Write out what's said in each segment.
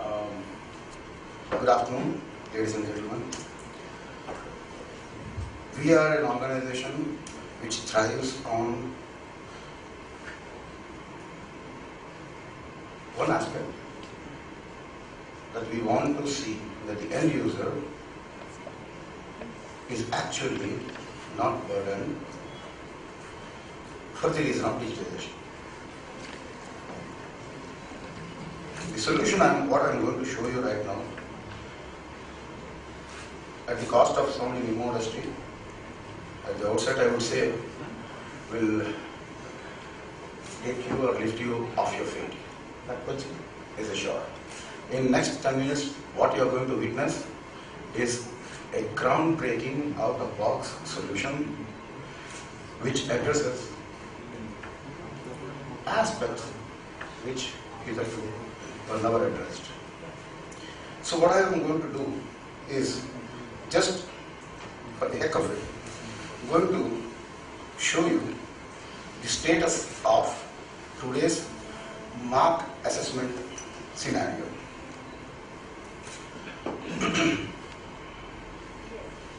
Um, Good afternoon, ladies and gentlemen. We are an organization which thrives on one aspect, that we want to see that the end user is actually not burdened for the reason of digitalization. The solution what I'm going to show you right now, at the cost of sounding immodesty, at the outset I would say, will take you or lift you off your feet. That much is assured. In next 10 minutes, what you are going to witness is a groundbreaking out-of-box solution which addresses aspects which hitherto were never addressed. So what I am going to do is, just for the heck of it, I'm going to show you the status of today's mark assessment scenario.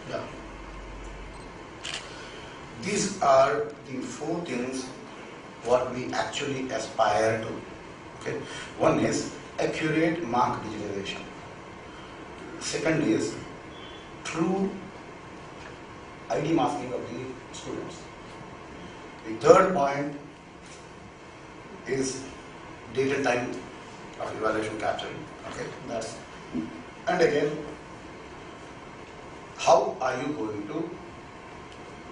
Yeah. These are the four things what we actually aspire to. Okay. One is accurate mark digitalization. Second is true ID masking of the students. The third point is date and time of evaluation capturing. Okay, and again, how are you going to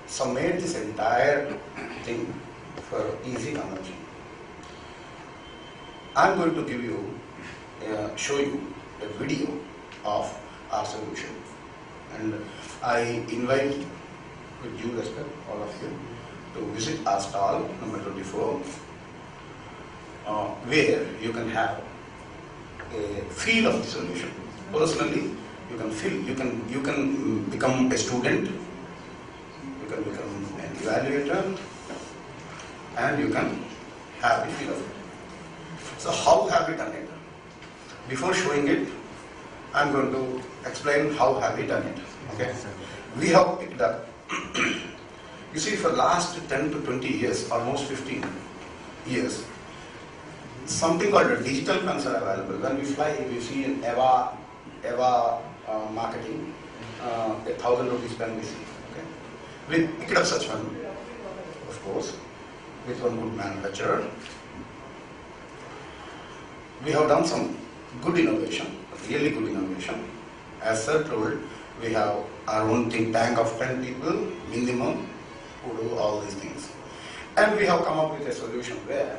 summate this entire thing for easy consumption? I'm going to give you, show you a video of our solution, and I invite, with due respect, all of you to visit our stall number 24, where you can have a feel of the solution. Personally, you can feel, you can become a student, you can become an evaluator, and you can have a feel of it. So how have we done it? Before showing it, I'm going to explain how have we done it. Okay? We have picked up, you see, for last 10 to 20 years, almost 15 years, something called a digital pens are available. When we fly, we see an EVA marketing, 1,000 rupees pen we see. Okay? We picked up such one, of course, with one good manufacturer. We have done some good innovation, really good innovation. As Sir told, we have our own think tank of 10 people, minimum, who do all these things. And we have come up with a solution where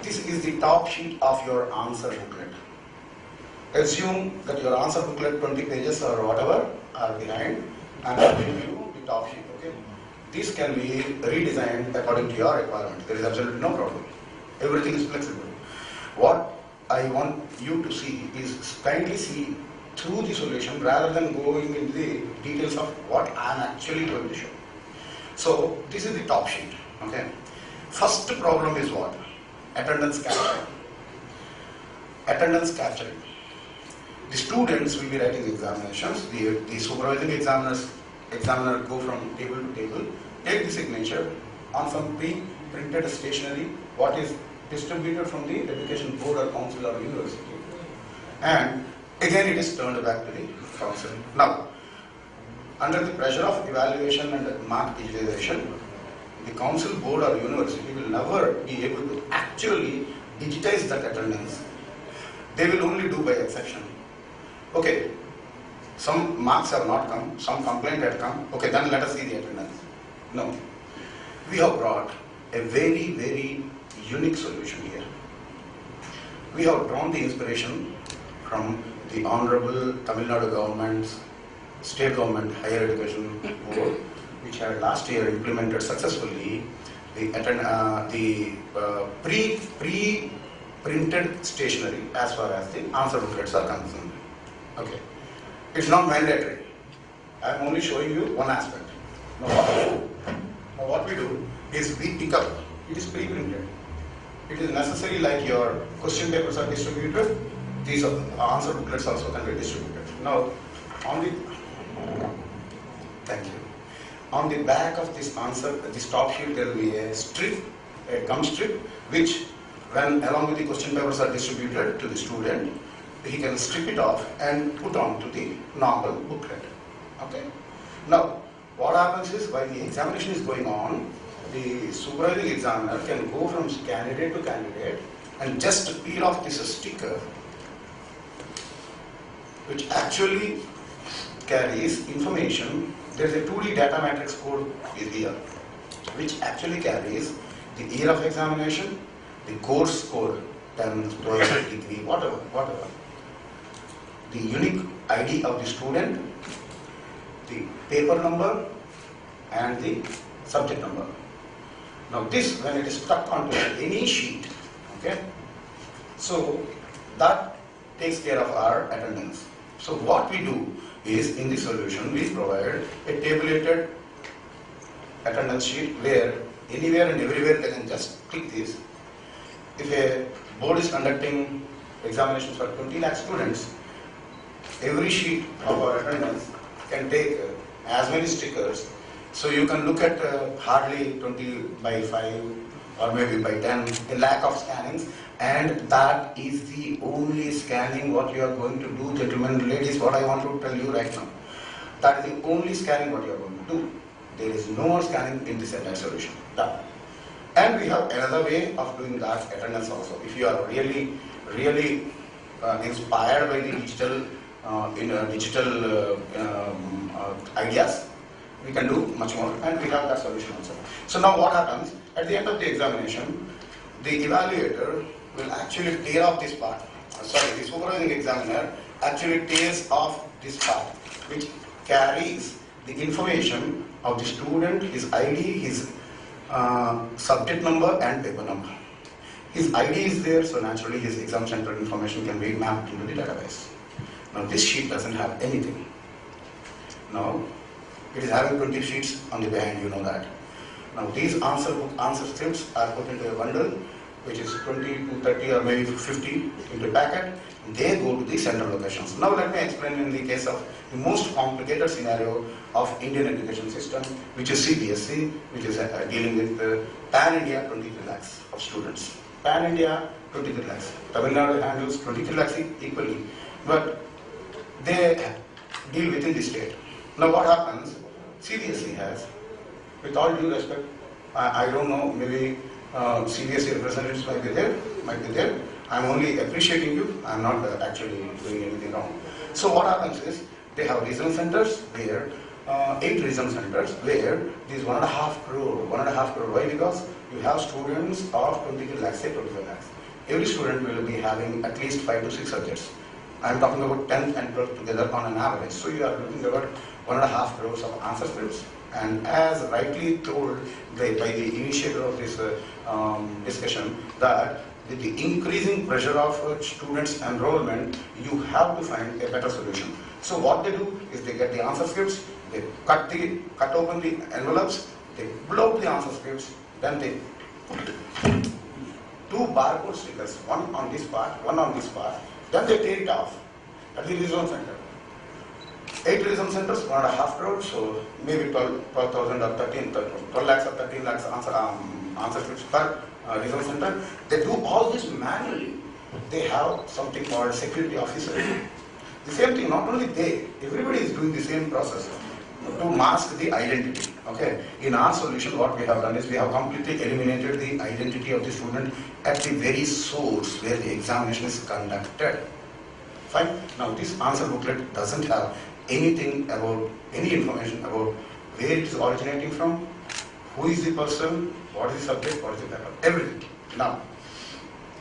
this is the top sheet of your answer booklet. Assume that your answer booklet, 20 pages or whatever, are behind, and I will give you the top sheet. Okay? This can be redesigned according to your requirement. There is absolutely no problem. Everything is flexible. What I want you to see is kindly see through the solution rather than going into the details of what I am actually going to show. So this is the top sheet. Okay. First problem is what? Attendance capturing. Attendance capturing. The students will be writing examinations. The supervising examiner go from table to table, take the signature on some pre-printed stationery, what is distributed from the education board or council or university, and again it is turned back to the council. Now, under the pressure of evaluation and mark digitization, the council board or university will never be able to actually digitize that attendance. They will only do by exception. Okay, some marks have not come, some complaint had come, okay, then let us see the attendance. No. We have brought a very, very unique solution here. We have drawn the inspiration from the Honorable Tamil Nadu Government's State Government Higher Education Board, which had last year implemented successfully the pre-printed stationery as far as the answer booklets are concerned. Okay, it's not mandatory. I am only showing you one aspect. Now what we do is we pick up. It is pre-printed. It is necessary like your question papers are distributed. these answer booklets also can be distributed. Now, on the thank you. On the back of this answer, this top sheet, there will be a strip, a gum strip, which, when along with the question papers are distributed to the student, he can strip it off and put on to the normal booklet. Okay. Now, what happens is, while the examination is going on, the supervising examiner can go from candidate to candidate and just peel off this sticker, which actually carries information. There is a 2D data matrix code is here, which actually carries the year of examination, the course score, 10, 12, degree, whatever, the unique ID of the student, the paper number, and the subject number. Now this, when it is stuck onto any sheet, okay, so that takes care of our attendance. So what we do is, in the solution, we provide a tabulated attendance sheet where anywhere and everywhere they can just click this. If a board is conducting examinations for 20 lakh students, every sheet of our attendance can take as many stickers. So you can look at hardly 20 by 5 or maybe by 10, a lakh of scannings, and that is the only scanning what you are going to do, gentlemen and ladies. What I want to tell you right now, that is the only scanning what you are going to do. There is no more scanning in this entire solution. Done. And we have another way of doing that attendance also. If you are really inspired by the digital ideas, we can do much more, and we have that solution also. So now what happens, at the end of the examination, the evaluator will actually tear off this part. The supervising examiner actually tears off this part, which carries the information of the student, his ID, his subject number and paper number. His ID is there, so naturally his exam center information can be mapped into the database. Now this sheet doesn't have anything. Now it is having 20 sheets on the behind, you know that. Now these answer scripts are put into a bundle, which is 20 to 30 or maybe 50 into a packet. They go to the central locations. Now let me explain in the case of the most complicated scenario of Indian education system, which is CBSE, which is dealing with pan-India 23 lakhs of students. Pan-India 23 lakhs. Tamil Nadu handles 23 lakhs equally, but they deal within the state. Now what happens, CBSE has, with all due respect, I don't know, maybe CBSE representatives might be there. I'm only appreciating you. I'm not actually doing anything wrong. So what happens is, they have regional centers where 8 regional centers where these 1.5 crore. Why? Because you have students of 22 lakhs, say 25 lakhs. Every student will be having at least 5 to 6 subjects. I'm talking about 10th and 12th together on an average. So you are looking about 1.5 crores of answer scripts. And as rightly told by the initiator of this discussion, that with the increasing pressure of students' enrollment, you have to find a better solution. So what they do is, they get the answer scripts, they cut open the envelopes, they pull out the answer scripts, then they put 2 barcode stickers, one on this part, one on this part, then they take it off at the regional center. 8 regional centers, 1.5 crores, so maybe 12,000 or 12 lakhs or 13 lakhs answer scripts per regional center. They do all this manually. They have something called security officer. The same thing, not only they, everybody is doing the same process to mask the identity. Okay. In our solution, what we have done is, we have completely eliminated the identity of the student at the very source where the examination is conducted. Fine. Now this answer booklet doesn't have anything about, any information about where it is originating from, who is the person, what is the subject, what is the paper, everything. Now,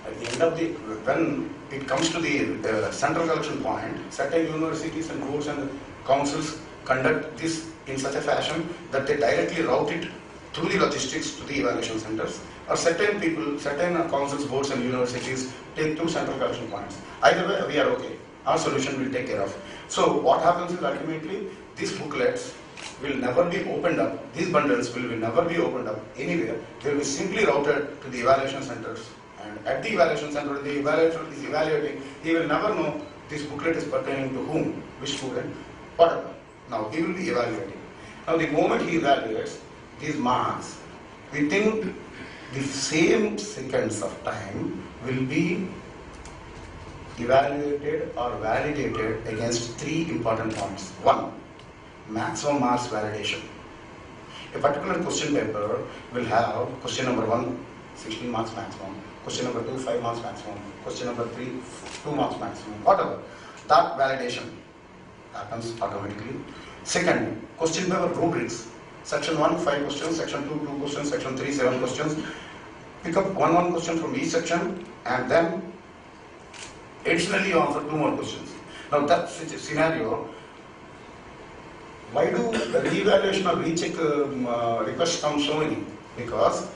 at the end of the, when it comes to the central collection point, certain universities and boards and councils conduct this in such a fashion that they directly route it through the logistics to the evaluation centers, or certain people, certain councils, boards and universities take 2 central collection points. Either way, we are okay. Our solution will take care of. So what happens is, ultimately, these booklets will never be opened up. These bundles will never be opened up anywhere. They will be simply routed to the evaluation centers, And at the evaluation center, the evaluator is evaluating, he will never know this booklet is pertaining to whom, which student, whatever. Now he will be evaluating. Now the moment he evaluates these marks, within the same seconds of time will be evaluated or validated against three important points. One, maximum marks validation. A particular question paper will have question number 1, 16 marks maximum, question number 2, 5 marks maximum, question number 3, 2 marks maximum, whatever. That validation happens automatically. Second, question paper rubrics. Section 1, 5 questions, section 2, 2 questions, section 3, 7 questions. Pick up one question from each section and then additionally you answer 2 more questions. Now that scenario, why do the re-evaluation or recheck requests come so many? Because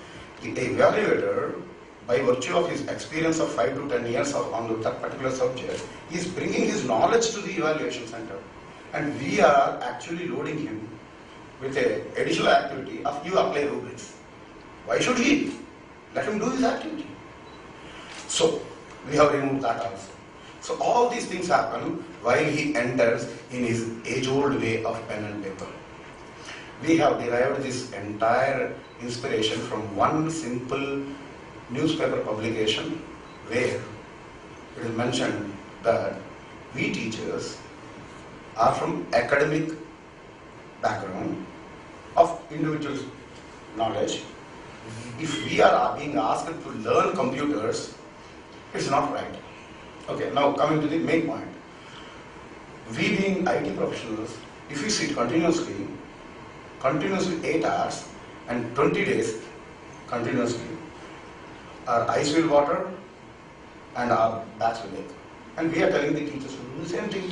the evaluator, by virtue of his experience of 5 to 10 years on that particular subject, is bringing his knowledge to the evaluation center. And we are actually loading him with an additional activity of you apply rubrics. Why should he? Let him do his activity. So, we have removed that also. So all these things happen while he enters in his age-old way of pen and paper. We have derived this entire inspiration from one simple newspaper publication where it is mentioned that we teachers are from academic background of individual knowledge. If we are being asked to learn computers, it's not right. Okay, now coming to the main point. We being IT professionals, if we sit continuously 8 hours and 20 days continuously, our eyes will water and our backs will ache. And we are telling the teachers to do the same thing.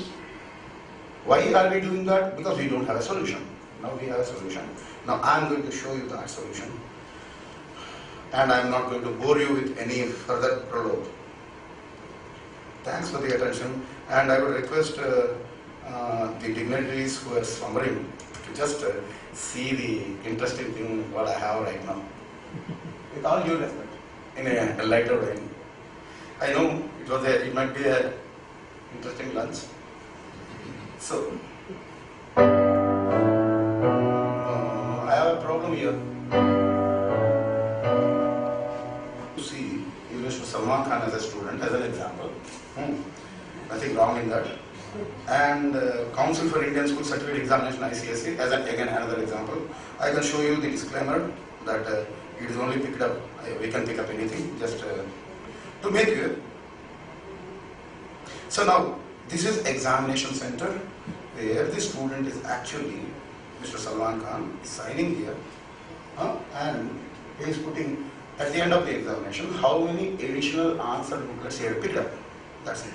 Why are we doing that? Because we don't have a solution. Now we have a solution. Now I am going to show you that solution. And I am not going to bore you with any further prologue. Thanks for the attention, and I would request the dignitaries who are slumbering to just see the interesting thing what I have right now. With all due respect, in a lighter way. I know it might be an interesting lunch. So, I have a problem here. You see, Mr. Salman Khan as a student, as an example. Nothing wrong in that. And Council for Indian School Certificate Examination ICSE as again another example. I can show you the disclaimer that it is only picked up, we can pick up anything, just to make you. So now, this is examination center where the student is actually, Mr. Salman Khan is signing here and he is putting at the end of the examination how many additional answer booklets he had picked up. That's it.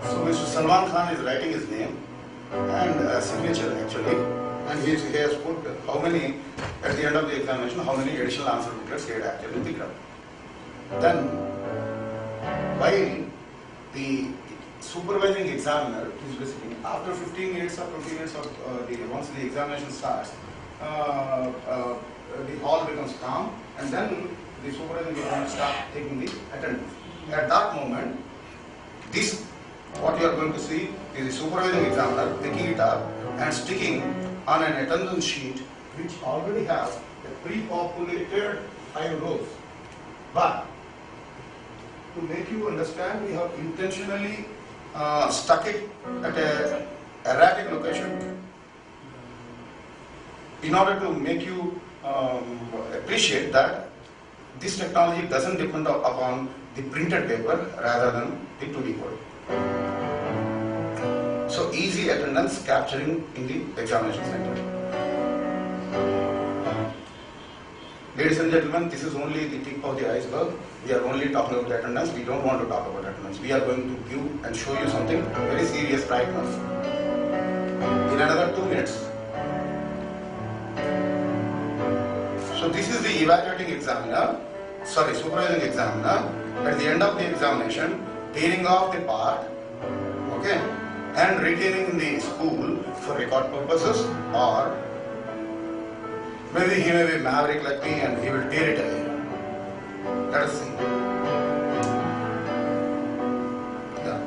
So Mr. Salman Khan is writing his name and a signature actually. And he has put how many, at the end of the examination, how many additional answer booklets he had actually picked up. Then, while the supervising examiner is visiting, after 15 minutes or 20 minutes of once the examination starts, the hall becomes calm, and then the supervising examiner starts taking the attendance. At that moment, this, what you are going to see, is the supervising examiner picking it up and sticking on an attendance sheet which already has a pre-populated 5 rows. But to make you understand, we have intentionally stuck it at an erratic location in order to make you appreciate that this technology doesn't depend upon the printed paper rather than the 2D code. So easy attendance capturing in the examination center. Ladies and gentlemen, this is only the tip of the iceberg. We are only talking about attendance. We don't want to talk about attendance. We are going to give and show you something very serious right now. in another 2 minutes. So this is the evaluating examiner, supervising examiner, at the end of the examination, tearing off the part, okay, and retaining in the school for record purposes, or maybe he may be maverick like me and he will tear it away. Let us see. Yeah.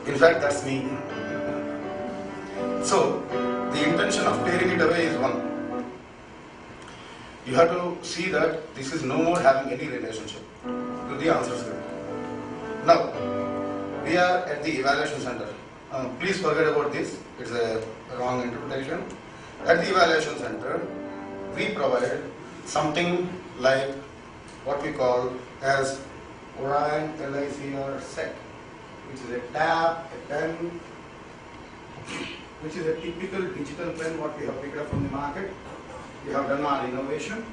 In fact, that's me. So, the intention of tearing it away is one. You have to see that this is no more having any relationship to the answer script. Now, we are at the evaluation center. Please forget about this. It's a wrong interpretation. At the evaluation center, we provide something like what we call as Orion LICR set, which is a tab, a pen, which is a typical digital pen what we have picked up from the market. We have done our innovation.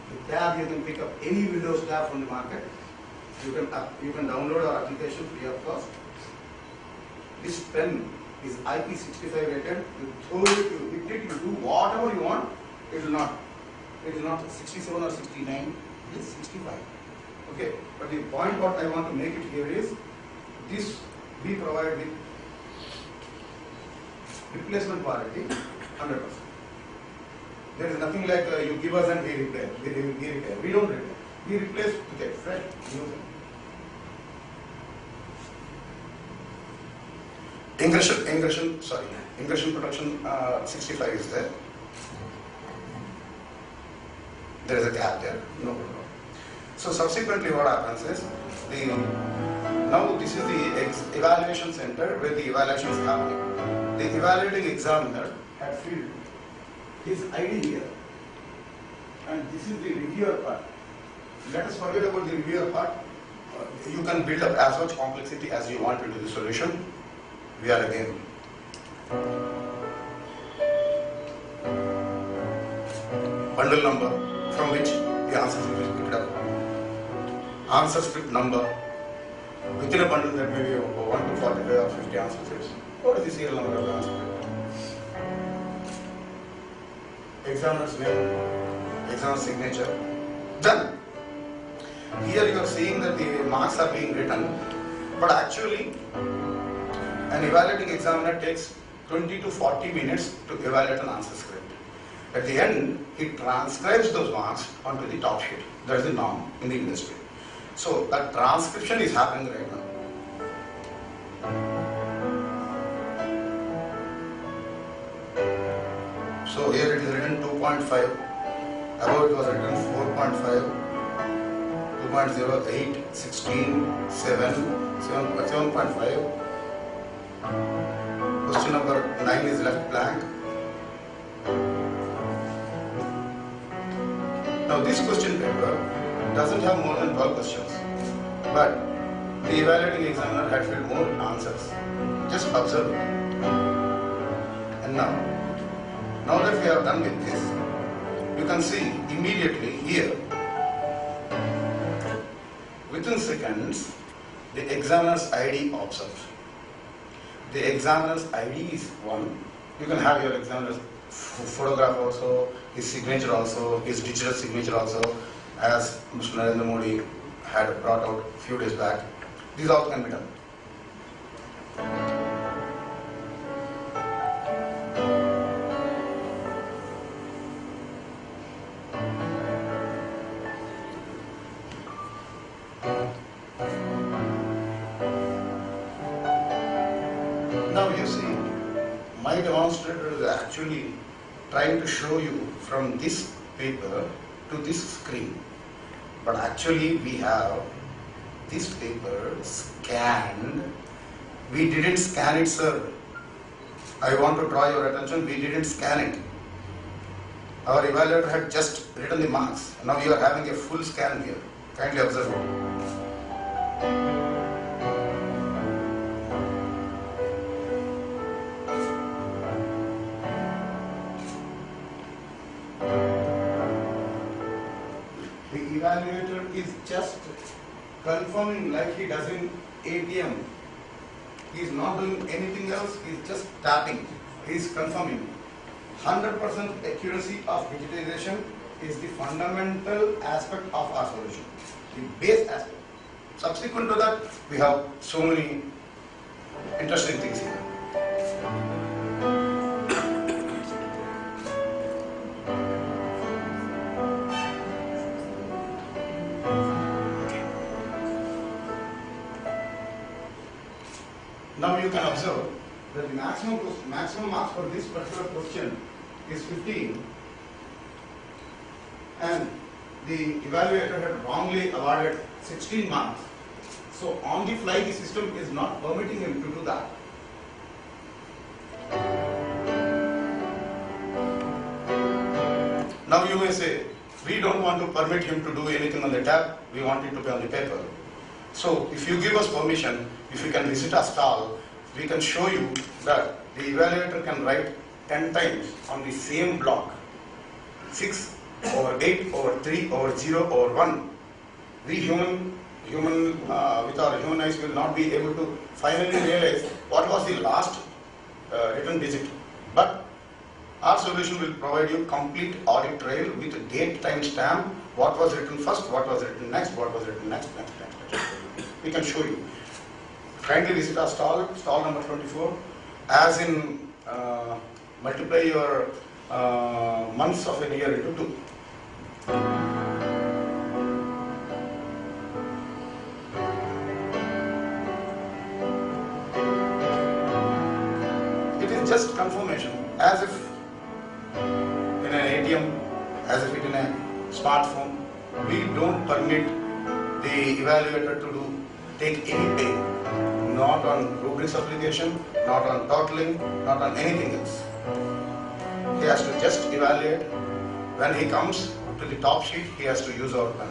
The tab, you can pick up any Windows tab from the market. You can download our application free of cost. This pen is IP65 rated. You throw it, you hit it, you do whatever you want. It is not 67 or 69. It is 65. Okay. But the point what I want to make it here is this we provide with replacement warranty 100%. There is nothing like you give us and we repair. We don't repair. We replace with a fresh new pen. Ingression protection 65 is there. There is a gap there, no problem. So subsequently what happens is, now this is the evaluation center where the evaluation is happening. The evaluating examiner had filled his ID here, and this is the reviewer part. Let us forget about the reviewer part. You can build up as much complexity as you want into the solution. We are again. Bundle number from which the answer script is picked up. Answer script number. Within a bundle there may be 1 to 45 or 50 answer scripts. What is the serial number of the answer script? Examiner's name, examiner's signature. Done. Here you are seeing that the marks are being written, but actually an evaluating examiner takes 20 to 40 minutes to evaluate an answer script. At the end, he transcribes those marks onto the top sheet. That is the norm in the industry. So that transcription is happening right now. So here it is written 2.5, above it was written 4.5, 2.08, 16, 7, 7.5. Question number 9 is left blank. Now this question paper doesn't have more than 12 questions, but the evaluating examiner had filled more answers. Just observe it. And now that we are done with this, you can see immediately here, within seconds, the examiner's ID pops up. The examiner's ID is one. You can have your examiner's photograph also, his signature also, his digital signature also, as Mr. Narendra Modi had brought out a few days back. These all can be done. Now you see, my demonstrator is actually trying to show you from this paper to this screen. But actually we have this paper scanned. We didn't scan it, sir. I want to draw your attention, we didn't scan it. Our evaluator had just written the marks. Now you are having a full scan here. Kindly observe it. Evaluator is just confirming like he does in ATM. He is not doing anything else, he is just tapping. he is confirming 100% accuracy of digitization is the fundamental aspect of our solution, the base aspect. Subsequent to that, we have so many interesting things here. Now you can observe that the maximum marks for this particular question is 15, and the evaluator had wrongly awarded 16 marks. So on the fly, the system is not permitting him to do that. Now you may say, we don't want to permit him to do anything on the tab, we want it to be on the paper. So if you give us permission, if you can visit our stall, we can show you that the evaluator can write 10 times on the same block, 6 over 8 over 3 over 0 over 1. We human with our human eyes will not be able to finally realize what was the last written digit. But our solution will provide you complete audit trail with date, time stamp, what was written first, what was written next, what was written next. We can show you. Kindly visit our stall number 24. As in, multiply your months of a year into 2. It is just confirmation, as if in an ATM, as if in a smartphone. We don't permit the evaluator to take any pay, not on rubrics application, not on totaling, not on anything else. He has to just evaluate. When he comes to the top sheet, he has to use our pen.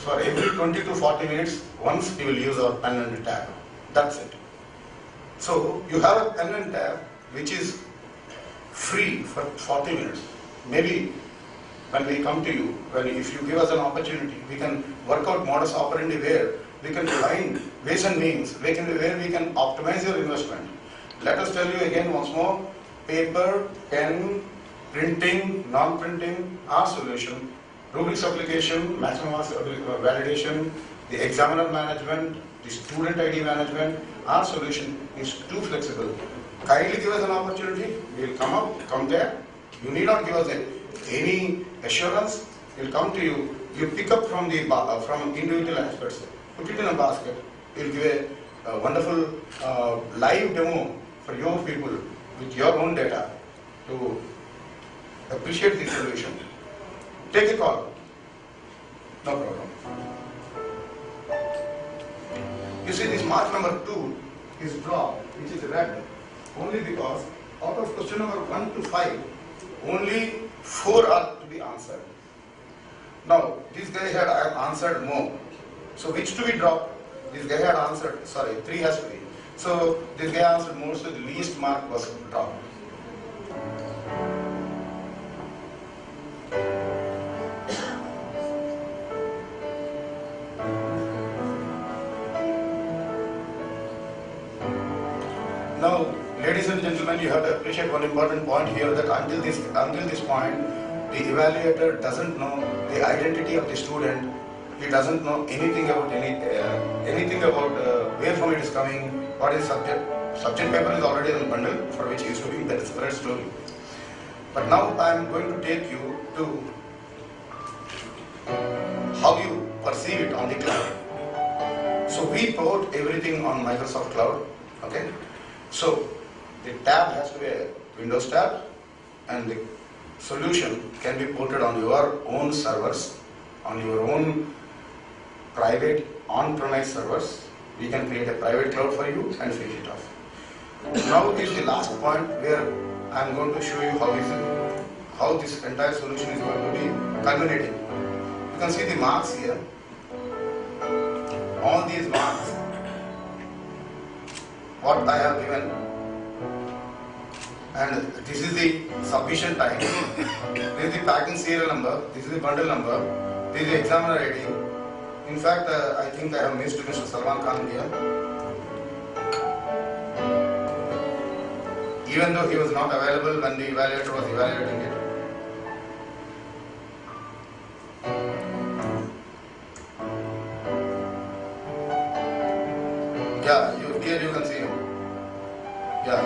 For every 20 to 40 minutes, once he will use our pen and the tab. That's it. So you have a pen and tab which is free for 40 minutes. Maybe when we come to you, if you give us an opportunity, we can work out modus operandi where we can find ways and means where we can optimize your investment. Let us tell you again once more, paper, pen, printing, non-printing, our solution, rubrics application, maximum marks validation, the examiner management, the student ID management, our solution is too flexible. Kindly give us an opportunity, we will come there. You need not give us any assurance, we will come to you. You pick up from individual aspects, put it in a basket, we will give a wonderful live demo for your people with your own data to appreciate the solution. Take a call, no problem. You see, this mark number 2 is dropped, which is red, only because out of question number 1 to 5, only 4 are to be answered. Now, this guy had answered more. So which to be dropped? This guy had answered, 3 has to be. So this guy answered more, so the least mark was dropped. Now, ladies and gentlemen, you have to appreciate one important point here, that until this point, the evaluator doesn't know the identity of the student. He doesn't know anything about where from it is coming, what is subject. Subject paper is already in the bundle for which he is doing the separate story. But now I am going to take you to how you perceive it on the cloud. So we put everything on Microsoft Cloud. Okay. So the tab has to be a Windows tab, and the solution can be ported on your own servers, on your own private on-premise servers. We can create a private cloud for you and finish it off. Now is the last point where I am going to show you how this entire solution is going to be culminating. You can see the marks here. All these marks, what I have given, and this is the submission time, this is the packing serial number, this is the bundle number, this is the examiner ID. In fact, I think I have missed Mr. Salman Khan here. even though he was not available when the evaluator was evaluating it. Yeah, here you can see him. Yeah.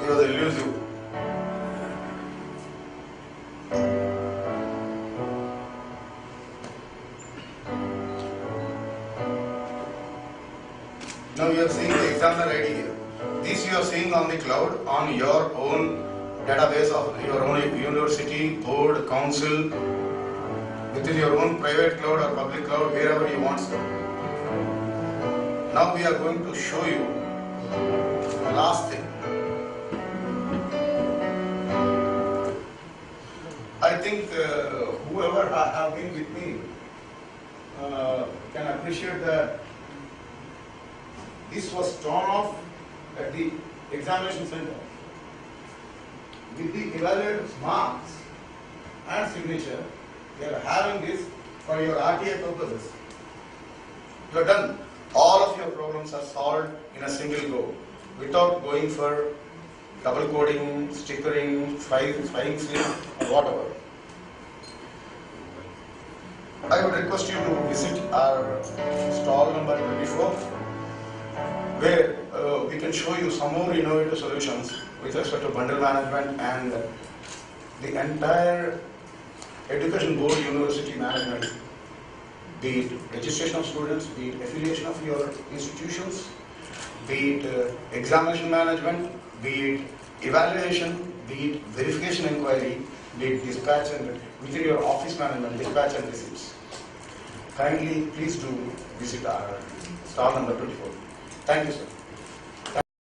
He was elusive. Now you are seeing the examiner ID here. This you are seeing on the cloud on your own database of your own university, board, council, within your own private cloud or public cloud, wherever you want to. Now we are going to show you the last thing. I think whoever have been with me can appreciate that this was torn off at the examination center with the evaluator's marks and signature. They are having this for your RTI purposes. You are done. All of your problems are solved in a single go without going for double coding, stickering, flying sleep, or whatever. I would request you to visit our stall number 24, where we can show you some more innovative solutions with respect to bundle management and the entire education board university management, be it registration of students, be it affiliation of your institutions, be it examination management, be it evaluation, be it verification inquiry, be it dispatch and within your office management, dispatch and receipts. Kindly please do visit our stall number 24. Thank you, sir.